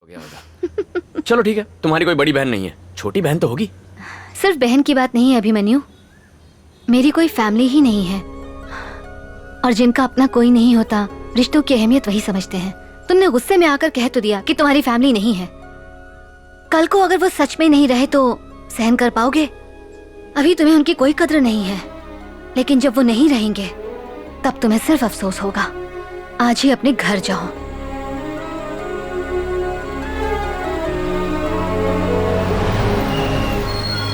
गया होगा। चलो ठीक है, तुम्हारी कोई बड़ी बहन नहीं है, छोटी बहन तो होगी। सिर्फ बहन की बात नहीं है अभिमन्यु, मेरी कोई फैमिली ही नहीं है, और जिनका अपना कोई नहीं होता रिश्तों की अहमियत वही समझते हैं। तुमने गुस्से में आकर कह तो दिया कि तुम्हारी फैमिली नहीं है, कल को अगर वो सच में नहीं रहे तो सहन कर पाओगे? अभी तुम्हें उनकी कोई कद्र नहीं है, लेकिन जब वो नहीं रहेंगे तब तुम्हें सिर्फ अफसोस होगा। आज ही अपने घर जाओ।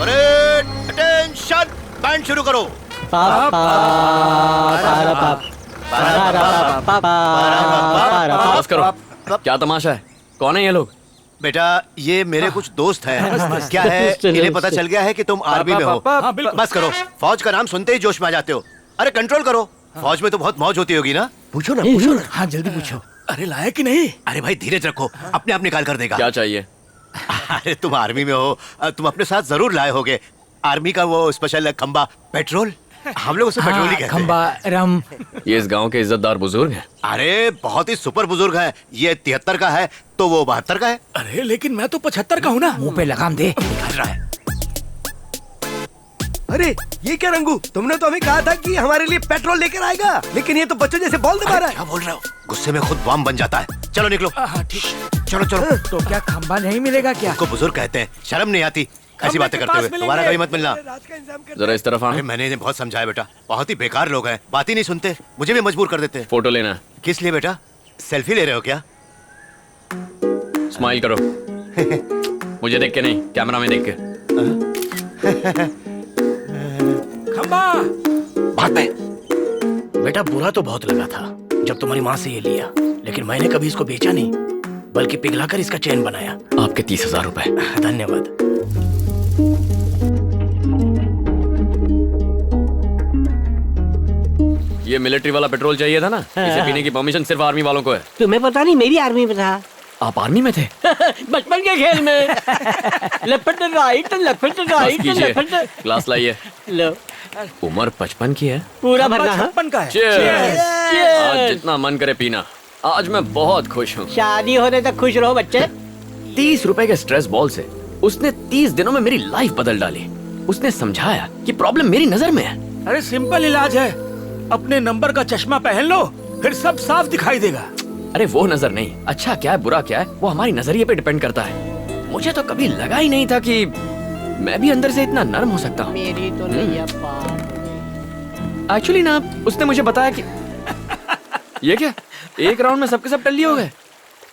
अरे अटेंशन, बैंड शुरू करो। बस करो, क्या तमाशा है? कौन है ये लोग? बेटा ये मेरे कुछ दोस्त हैं। क्या है, इन्हें पता चल गया है कि तुम आर्मी में हो। बस करो, फौज का नाम सुनते ही जोश में आ जाते हो। अरे कंट्रोल करो, फौज में तो बहुत मौज होती होगी ना। पूछो ना, पूछो ना। हाँ जल्दी पूछो। अरे लाया कि नहीं? अरे भाई धीरज रखो, अपने आप निकाल कर देगा। क्या चाहिए? अरे तुम आर्मी में हो, तुम अपने साथ जरूर लाए होगे आर्मी का वो स्पेशल खंबा पेट्रोल। हम लोग उसे पेट्रोल ही कहते हैं। खंबा रम। ये इस गांव के इज्जतदार बुजुर्ग हैं। अरे बहुत ही सुपर बुजुर्ग है। ये 73 का है तो वो 72 का है। अरे लेकिन मैं तो 75 का हूँ ना। मुंह पे लगाम दे। निकाल रहा है। अरे ये क्या रंगू, तुमने तो हमें कहा था कि हमारे लिए पेट्रोल लेकर आएगा, लेकिन ये तो बच्चों जैसे बॉल दबा रहा है। क्या बोल रहे हो? गुस्से में खुद बम बन जाता है। चलो निकलो। हाँ ठीक। चलो चलो। तो क्या खंबा नहीं मिलेगा क्या? उसको बुजुर्ग कहते हैं, शर्म नहीं आती ऐसी बातें करते हुए। तुम्हारा कहीं मत मिलना। जरा इस तरफ अरे आना। मैंने इन्हें बहुत समझाया बेटा, बहुत ही बेकार लोग हैं, बात ही नहीं सुनते, मुझे भी मजबूर कर देते हैं। फोटो लेना है। किस लिए बेटा? सेल्फी ले रहे हो क्या? स्माइल करो। मुझे देख के नहीं, कैमरा में देख के। खंबा। बात में बेटा बुरा तो बहुत लगा था जब तुम्हारी माँ से ये लिया, लेकिन मैंने कभी इसको बेचा नहीं, बल्कि पिघलाकर इसका चैन बनाया। आपके 30,000 रुपए। धन्यवाद। ये मिलिट्री वाला पेट्रोल चाहिए था ना? इसे पीने की परमिशन सिर्फ आर्मी वालों को है। तुम्हें पता नहीं, मेरी आर्मी में था। आप आर्मी में थे? बचपन के खेल में। लेफ्ट राइट, लेफ्ट बस राइट, कीजिए, लेफ्ट। ग्लास लाइए। लो, उम्र 55 की है। पूरा भरना है। 56 का है। Cheers! आज जितना मन करे पीना। आज मैं बहुत खुश हूँ। शादी होने तक खुश रहो बच्चे। 30 रुपए के स्ट्रेस बॉल से उसने 30 दिनों में मेरी लाइफ बदल डाली। उसने समझाया कि प्रॉब्लम मेरी नजर में है। अरे सिंपल इलाज है, अपने नंबर का चश्मा पहन लो, फिर सब साफ दिखाई देगा। अरे वो नजर नहीं, अच्छा क्या है बुरा क्या है वो हमारी नजरिए पे डिपेंड करता है। मुझे तो कभी लगा ही नहीं था कि मैं भी अंदर से इतना नर्म हो सकता हूँ। मेरी तो नैया पार। एक्चुअली ना उसने मुझे बताया कि ये क्या, एक राउंड में सबके सब टल्ली हो गए।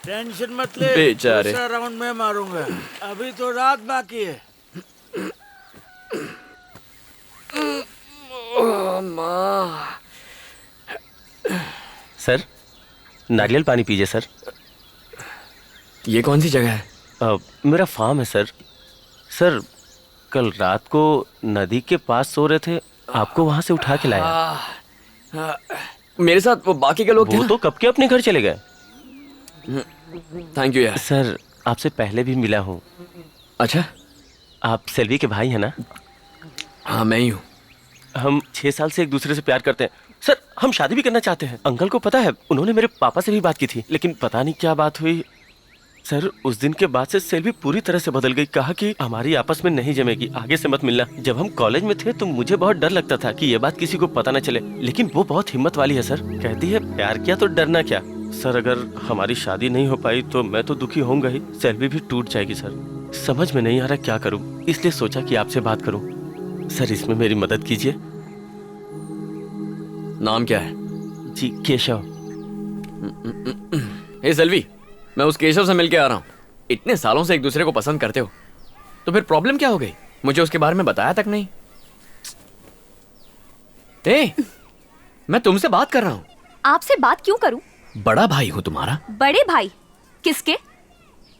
टेंशन मत ले, बेचारे। दूसरा राउंड में मारूंगा, अभी तो रात बाकी है। सर नारियल पानी पीजिए सर। ये कौन सी जगह है? मेरा फार्म है सर। सर कल रात को नदी के पास सो रहे थे, आपको वहां से उठा के लाया। मेरे साथ वो बाकी के लोग थे वो ना? तो कब के अपने घर चले गए। थैंक यू यार। सर आपसे पहले भी मिला हूँ। अच्छा, आप सेल्वी के भाई हैं ना? हाँ मैं ही हूँ। हम 6 साल से एक दूसरे से प्यार करते हैं सर। हम शादी भी करना चाहते हैं। अंकल को पता है, उन्होंने मेरे पापा से भी बात की थी, लेकिन पता नहीं क्या बात हुई सर। उस दिन के बाद से सेल्वी पूरी तरह से बदल गई। कहा कि हमारी आपस में नहीं जमेगी, आगे से मत मिलना। जब हम कॉलेज में थे तो मुझे बहुत डर लगता था कि ये बात किसी को पता न चले, लेकिन वो बहुत हिम्मत वाली है सर। कहती है प्यार किया तो डरना क्या। सर अगर हमारी शादी नहीं हो पाई तो मैं तो दुखी होऊंगा ही, सेल्वी भी टूट जाएगी सर। समझ में नहीं आ रहा क्या करूं, इसलिए सोचा कि आपसे बात करूं। सर इसमें मेरी मदद कीजिए। नाम क्या है? जी केशव। हे सेल्वी, मैं उस केशव से मिल के आ रहा हूँ। इतने सालों से एक दूसरे को पसंद करते हो तो फिर प्रॉब्लम क्या हो गई? मुझे उसके बारे में बताया तक नहीं। ए, मैं तुमसे बात कर रहा हूँ। आपसे बात क्यों करूं? बड़ा भाई हूँ तुम्हारा। बड़े भाई किसके?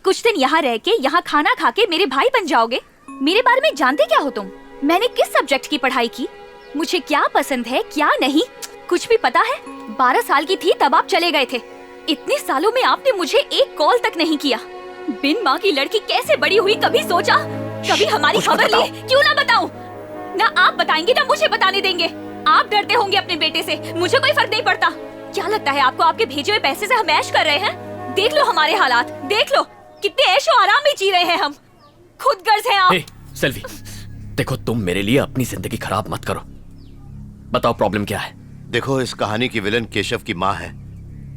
कुछ दिन यहाँ रह के, यहाँ खाना खा के मेरे भाई बन जाओगे? मेरे बारे में जानते क्या हो तुम? मैंने किस सब्जेक्ट की पढ़ाई की, मुझे क्या पसंद है क्या नहीं, कुछ भी पता है? 12 साल की थी तब आप चले गए थे। इतने सालों में आपने मुझे एक कॉल तक नहीं किया। बिन माँ की लड़की कैसे बड़ी हुई कभी सोचा? कभी हमारी खबर ली? क्यों ना बताऊं? ना आप बताएंगे ना मुझे बताने देंगे। आप डरते होंगे अपने बेटे से, मुझे कोई फर्क नहीं पड़ता। क्या लगता है आपको आपके भेजे हुए पैसे से हम ऐश कर रहे हैं? देख लो हमारे हालात, देख लो। कितने ऐशो आराम में जी रहे हैं हम। खुद गर्ज हैं आप। ए, सेल्वी, देखो तुम मेरे लिए अपनी जिंदगी खराब मत करो। बताओ प्रॉब्लम क्या है? देखो, इस कहानी की विलन केशव की माँ है।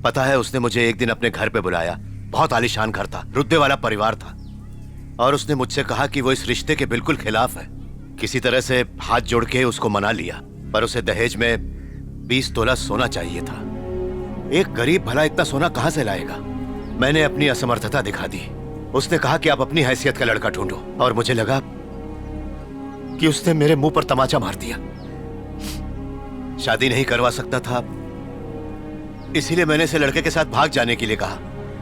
पता है, उसने मुझे एक दिन अपने घर पे बुलाया। बहुत आलीशान घर था, रुतबे वाला परिवार था, और उसने मुझसे कहा कि वो इस रिश्ते के बिल्कुल खिलाफ है। किसी तरह से हाथ जोड़ के उसको मना लिया, पर उसे दहेज में 20 तोला सोना चाहिए था। एक गरीब भला इतना सोना कहां से लाएगा? मैंने अपनी असमर्थता दिखा दी। उसने कहा कि आप अपनी हैसियत का लड़का ढूंढो, और मुझे लगा कि उसने मेरे मुंह पर तमाचा मार दिया। शादी नहीं करवा सकता था, इसीलिए मैंने इसे लड़के के साथ भाग जाने के लिए कहा,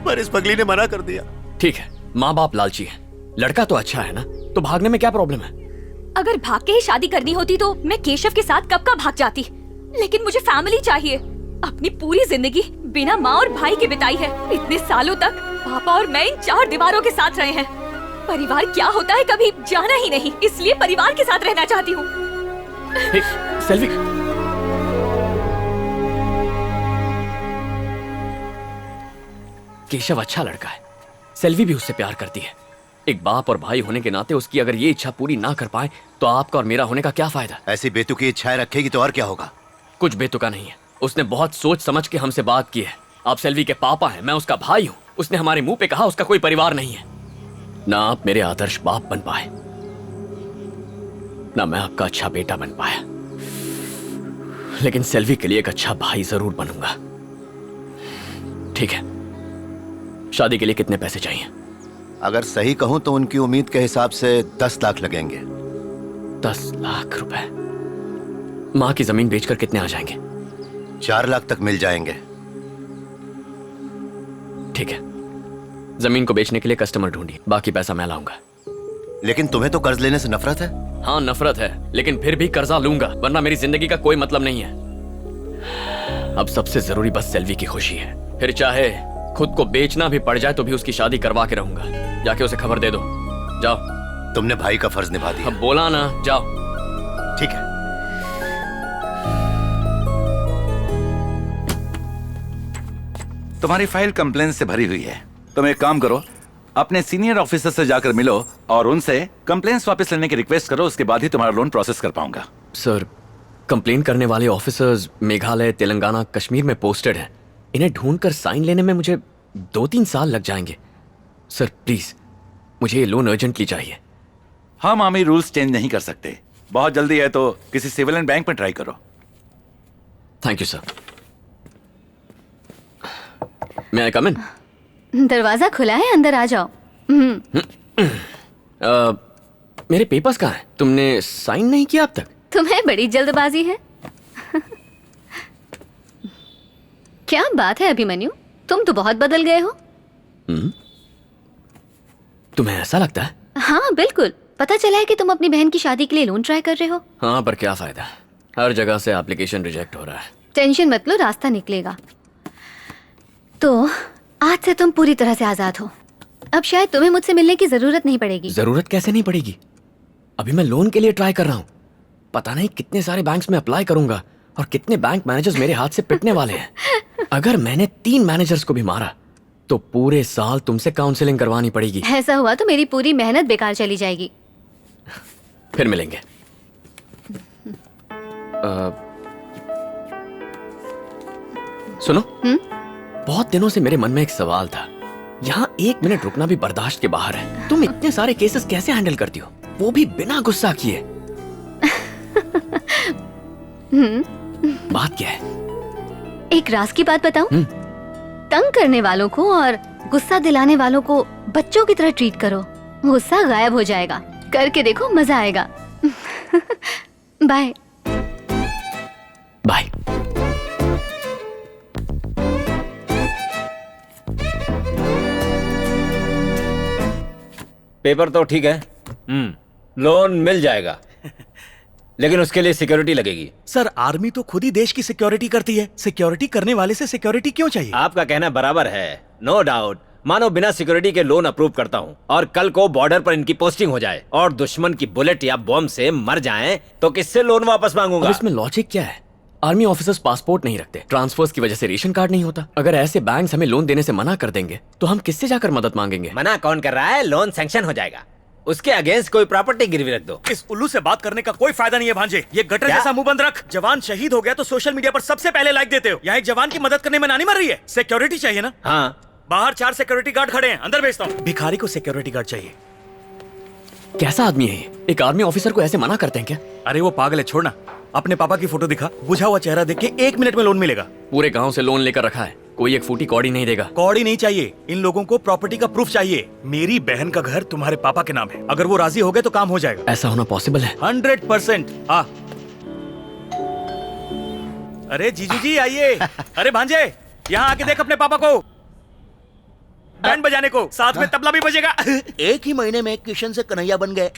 पर इस पगली ने मना कर दिया। ठीक है, माँ बाप लालची है, लड़का तो अच्छा है ना, तो भागने में क्या प्रॉब्लम है? अगर भाग के ही शादी करनी होती तो मैं केशव के साथ कब का भाग जाती, लेकिन मुझे फैमिली चाहिए। अपनी पूरी जिंदगी बिना माँ और भाई के बिताई है। इतने सालों तक पापा और मैं इन 4 दीवारों के साथ रहे हैं। परिवार क्या होता है कभी जाना ही नहीं, इसलिए परिवार के साथ रहना चाहती हूँ। सेल्वी, केशव अच्छा लड़का है, सेल्वी भी उससे प्यार करती है। एक बाप और भाई होने के नाते उसकी अगर ये इच्छा पूरी ना कर पाए तो आपका और मेरा होने का क्या फायदा? ऐसी बेतुकी इच्छाएं रखेगी तो और क्या होगा? कुछ बेतुका नहीं है, उसने बहुत सोच समझ के हमसे बात की है। आप सेल्वी के पापा हैं, मैं उसका भाई हूँ। उसने हमारे मुंह पे कहा उसका कोई परिवार नहीं है। ना आप मेरे आदर्श बाप बन पाए, ना मैं आपका अच्छा बेटा बन पाया, लेकिन सेल्वी के लिए एक अच्छा भाई जरूर बनूंगा। ठीक है, शादी के लिए कितने पैसे चाहिए? अगर सही कहूं तो उनकी उम्मीद के हिसाब से 10 लाख लगेंगे। 10 लाख रुपए? माँ की जमीन बेचकर कितने आ जाएंगे? 4 लाख तक मिल जाएंगे। ठीक है, जमीन को बेचने के लिए कस्टमर ढूंढिए, बाकी पैसा मैं लाऊंगा। लेकिन तुम्हें तो कर्ज लेने से नफरत है। हाँ नफरत है, लेकिन फिर भी कर्जा लूंगा, वरना मेरी जिंदगी का कोई मतलब नहीं है। अब सबसे जरूरी बस सेल्वी की खुशी है। फिर चाहे खुद को बेचना भी पड़ जाए तो भी उसकी शादी करवा के रहूंगा। जाके उसे खबर दे दो। जाओ। तुमने भाई का फर्ज निभा दिया। अब बोला ना, जाओ। ठीक है। तुम्हारी फाइल कंप्लेंट से भरी हुई है। तुम एक काम करो, अपने सीनियर ऑफिसर से जाकर मिलो और उनसे कंप्लेंट्स वापस लेने की रिक्वेस्ट करो। उसके बाद ही तुम्हारा लोन प्रोसेस कर पाऊंगा। सर, कंप्लेन करने वाले ऑफिसर्स मेघालय, तेलंगाना, कश्मीर में पोस्टेड हैं। इन्हें ढूंढकर साइन लेने में मुझे 2-3 साल लग जाएंगे। सर प्लीज, मुझे ये लोन अर्जेंटली चाहिए। हम आर्मी रूल्स चेंज नहीं कर सकते। बहुत जल्दी है तो किसी सिविलियन बैंक में ट्राई करो। Thank you sir. मैं आई कम इन? दरवाजा खुला है, अंदर आ जाओ। मेरे पेपर्स कहाँ हैं? तुमने साइन नहीं किया अब तक? तुम्हें बड़ी जल्दबाजी है। क्या बात है अभिमन्यु, तुम तो बहुत बदल गए हो। तुम्हें ऐसा लगता है? हाँ बिल्कुल, पता चला है कि तुम अपनी बहन की शादी के लिए लोन ट्राई कर रहे हो। हाँ, पर क्या फायदा, हर जगह से एप्लीकेशन रिजेक्ट हो रहा है। टेंशन मत लो, रास्ता निकलेगा। तो आज से तुम पूरी तरह से आजाद हो। अब शायद तुम्हें मुझसे मिलने की जरूरत नहीं पड़ेगी। जरूरत कैसे नहीं पड़ेगी? अभी मैं लोन के लिए ट्राई कर रहा हूँ। पता नहीं कितने सारे बैंक्स में अप्लाई करूंगा और कितने बैंक मैनेजर्स मेरे हाथ से पिटने वाले हैं। अगर मैंने 3 मैनेजर्स को भी मारा तो पूरे साल तुमसे काउंसलिंग करवानी पड़ेगी। ऐसा हुआ तो मेरी पूरी मेहनत बेकार चली जाएगी। फिर मिलेंगे। सुनो, बहुत दिनों से मेरे मन में एक सवाल था। यहाँ 1 मिनट रुकना भी बर्दाश्त के बाहर है। तुम इतने सारे केसेस कैसे हैंडल करती हो, वो भी बिना गुस्सा किए? बात क्या है? एक राज की बात बताऊं? तंग करने वालों को और गुस्सा दिलाने वालों को बच्चों की तरह ट्रीट करो, गुस्सा गायब हो जाएगा। करके देखो, मजा आएगा। Bye bye. पेपर तो ठीक है, लोन मिल जाएगा, लेकिन उसके लिए सिक्योरिटी लगेगी। सर, आर्मी तो खुद ही देश की सिक्योरिटी करती है। सिक्योरिटी करने वाले से सिक्योरिटी क्यों चाहिए? आपका कहना बराबर है, नो डाउट। मानो बिना सिक्योरिटी के लोन अप्रूव करता हूँ और कल को बॉर्डर पर इनकी पोस्टिंग हो जाए और दुश्मन की बुलेट या बॉम्ब से मर जाएं, तो किससे लोन वापस मांगूंगा? इसमें लॉजिक क्या है? आर्मी ऑफिसर्स पासपोर्ट नहीं रखते, ट्रांसफर्स की वजह से रेशन कार्ड नहीं होता। अगर ऐसे बैंक्स हमें लोन देने से मना कर देंगे तो हम किससे जाकर मदद मांगेंगे? मना कौन कर रहा है? लोन सैंक्शन हो जाएगा। उसके अगेंस्ट कोई प्रॉपर्टी गिरवी रख दो। इस उल्लू से बात करने का कोई फायदा नहीं है भांजे। ये गटर क्या? जैसा मुंह बंद रख। जवान शहीद हो गया तो सोशल मीडिया पर सबसे पहले लाइक देते हो। यहाँ एक जवान की मदद करने में नानी मर रही है। सिक्योरिटी चाहिए ना? हाँ, बाहर 4 सिक्योरिटी गार्ड खड़े हैं, अंदर भेजता हूँ। भिखारी को सिक्योरिटी गार्ड चाहिए। कैसा आदमी है ये? एक आर्मी ऑफिसर को ऐसे मना करते हैं क्या? अरे वो पागल है, छोड़ना। अपने पापा की फोटो दिखा, बुझा हुआ चेहरा देख के 1 मिनट में लोन मिलेगा। पूरे गांव से लोन लेकर रखा है, कोई एक फूटी कौड़ी नहीं देगा। कौड़ी नहीं चाहिए, इन लोगों को प्रॉपर्टी का प्रूफ चाहिए। मेरी बहन का घर तुम्हारे पापा के नाम है, अगर वो राजी हो गए तो काम हो जाएगा। ऐसा होना पॉसिबल है? 100%। आ अरे जीजू जी आइए। अरे भांजे यहाँ आके देख अपने पापा को, बैंड बजाने को, साथ में तबला भी बजेगा। एक ही महीने में किशन से कन्हैया बन गए।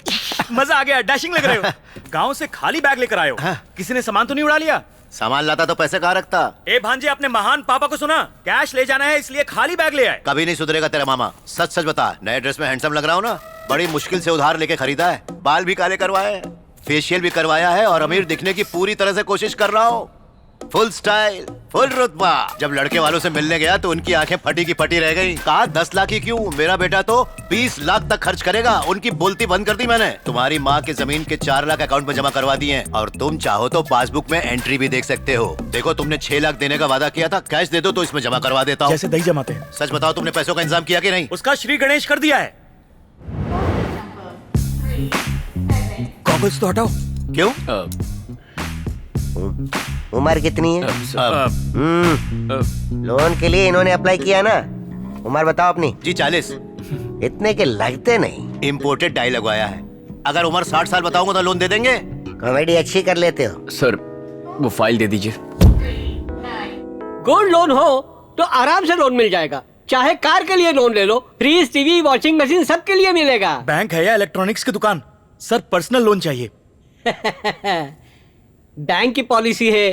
मजा आ गया, डैशिंग लग रहे हो। गांव से खाली बैग लेकर आए हो, किसी ने सामान तो नहीं उड़ा लिया? सामान लाता तो पैसे कहाँ रखता? ए भांजे, अपने महान पापा को सुना, कैश ले जाना है इसलिए खाली बैग ले आए। कभी नहीं सुधरेगा तेरा मामा। सच सच बता, नए ड्रेस में हैंडसम लग रहा हूँ ना? बड़ी मुश्किल से उधार लेके खरीदा है, बाल भी काले करवाए हैं, फेशियल भी करवाया है और अमीर दिखने की पूरी तरह से कोशिश कर रहा हूँ। फुल स्टाइल, फुल रुतबा। जब लड़के वालों से मिलने गया तो उनकी आंखें फटी की फटी रह गई। कहा 10 लाख ही क्यों, मेरा बेटा तो 20 लाख तक खर्च करेगा। उनकी बोलती बंद कर दी मैंने। तुम्हारी माँ की जमीन के 4 लाख अकाउंट में जमा करवा दिए हैं और तुम चाहो तो पासबुक में एंट्री भी देख सकते हो। देखो, तुमने 6 लाख देने का वादा किया था, कैश दे दो तो इसमें जमा करवा देता हूँ। जैसे दही जमाते हैं। सच बताओ, तुमने पैसों का इंतजाम किया कि नहीं? उसका श्री गणेश कर दिया है। गॉगल्स तो हटाओ। क्यों? उम्र कितनी है? लोन के लिए इन्होंने अप्लाई किया ना? उम्र बताओ अपनी। जी 40। इतने के लगते नहीं। इम्पोर्टेड डाई लगवाया है। अगर उम्र 60 साल बताऊंगा तो लोन दे देंगे? कॉमेडी अच्छी कर लेते हो। सर वो फाइल दे दीजिए। गोल्ड लोन हो तो आराम से लोन मिल जाएगा। चाहे कार के लिए लोन ले लो, फ्रिज, टीवी, वॉशिंग मशीन सबके लिए मिलेगा। बैंक है या इलेक्ट्रॉनिक्स की दुकान? सर पर्सनल लोन चाहिए। बैंक की पॉलिसी है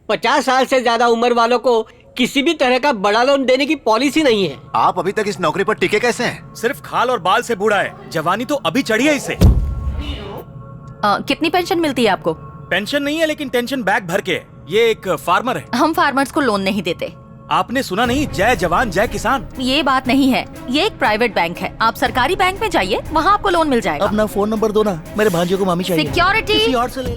50 साल से ज्यादा उम्र वालों को किसी भी तरह का बड़ा लोन देने की पॉलिसी नहीं है। आप अभी तक इस नौकरी पर टिके कैसे हैं? सिर्फ खाल और बाल से बूढ़ा है, जवानी तो अभी चढ़ी है इसे। कितनी पेंशन मिलती है आपको? पेंशन नहीं है लेकिन टेंशन बैग भर के है। ये एक फार्मर है। हम फार्मर्स को लोन नहीं देते। आपने सुना नहीं, जय जवान जय किसान। ये बात नहीं है, ये एक प्राइवेट बैंक है। आप सरकारी बैंक में जाइए, वहाँ आपको लोन मिल जाएगा। अपना फोन नंबर दो ना, मेरे भांजे को मामी चाहिए। सिक्योरिटी। किसी और से ले ले।